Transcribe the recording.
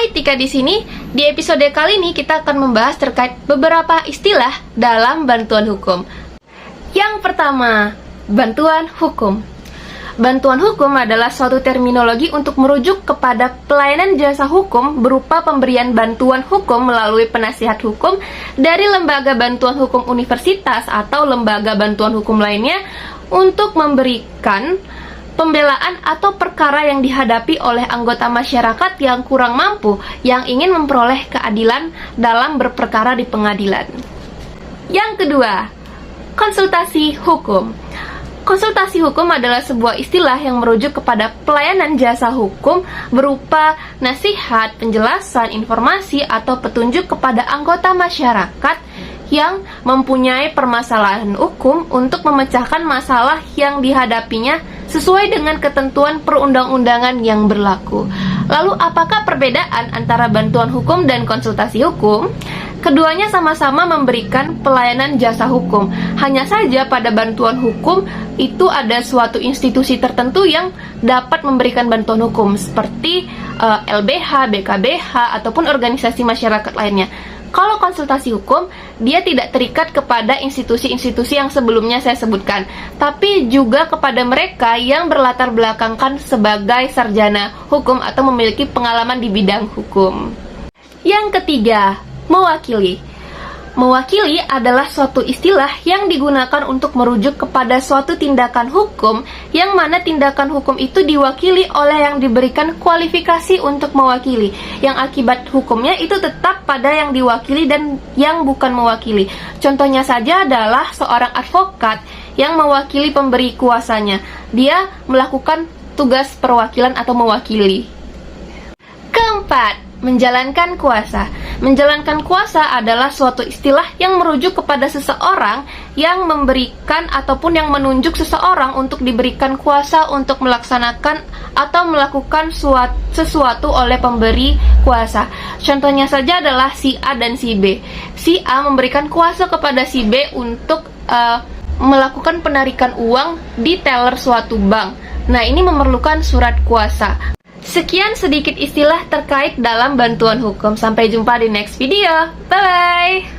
Hai Tika di sini. Di episode kali ini kita akan membahas terkait beberapa istilah dalam bantuan hukum. Yang pertama, bantuan hukum. Bantuan hukum adalah suatu terminologi untuk merujuk kepada pelayanan jasa hukum berupa pemberian bantuan hukum melalui penasihat hukum dari lembaga bantuan hukum universitas atau lembaga bantuan hukum lainnya untuk memberikan pembelaan atau perkara yang dihadapi oleh anggota masyarakat yang kurang mampu yang ingin memperoleh keadilan dalam berperkara di pengadilan. Yang kedua, konsultasi hukum. Konsultasi hukum adalah sebuah istilah yang merujuk kepada pelayanan jasa hukum berupa nasihat, penjelasan, informasi, atau petunjuk kepada anggota masyarakat yang mempunyai permasalahan hukum untuk memecahkan masalah yang dihadapinya sesuai dengan ketentuan perundang-undangan yang berlaku. Lalu, apakah perbedaan antara bantuan hukum dan konsultasi hukum? Keduanya sama-sama memberikan pelayanan jasa hukum. Hanya saja pada bantuan hukum itu ada suatu institusi tertentu yang dapat memberikan bantuan hukum seperti LBH, BKBH, ataupun organisasi masyarakat lainnya. Kalau konsultasi hukum, dia tidak terikat kepada institusi-institusi yang sebelumnya saya sebutkan, tapi juga kepada mereka yang berlatar belakangkan sebagai sarjana hukum atau memiliki pengalaman di bidang hukum. Yang ketiga, mewakili. Mewakili adalah suatu istilah yang digunakan untuk merujuk kepada suatu tindakan hukum yang mana tindakan hukum itu diwakili oleh yang diberikan kualifikasi untuk mewakili, yang akibat hukumnya itu tetap pada yang diwakili dan yang bukan mewakili. Contohnya saja adalah seorang advokat yang mewakili pemberi kuasanya. Dia melakukan tugas perwakilan atau mewakili. Keempat, menjalankan kuasa. Menjalankan kuasa adalah suatu istilah yang merujuk kepada seseorang yang memberikan ataupun yang menunjuk seseorang untuk diberikan kuasa untuk melaksanakan atau melakukan sesuatu oleh pemberi kuasa. Contohnya saja adalah si A dan si B. Si A memberikan kuasa kepada si B untuk melakukan penarikan uang di teller suatu bank. Nah, ini memerlukan surat kuasa. Sekian sedikit istilah terkait dalam bantuan hukum. Sampai jumpa di next video. Bye-bye!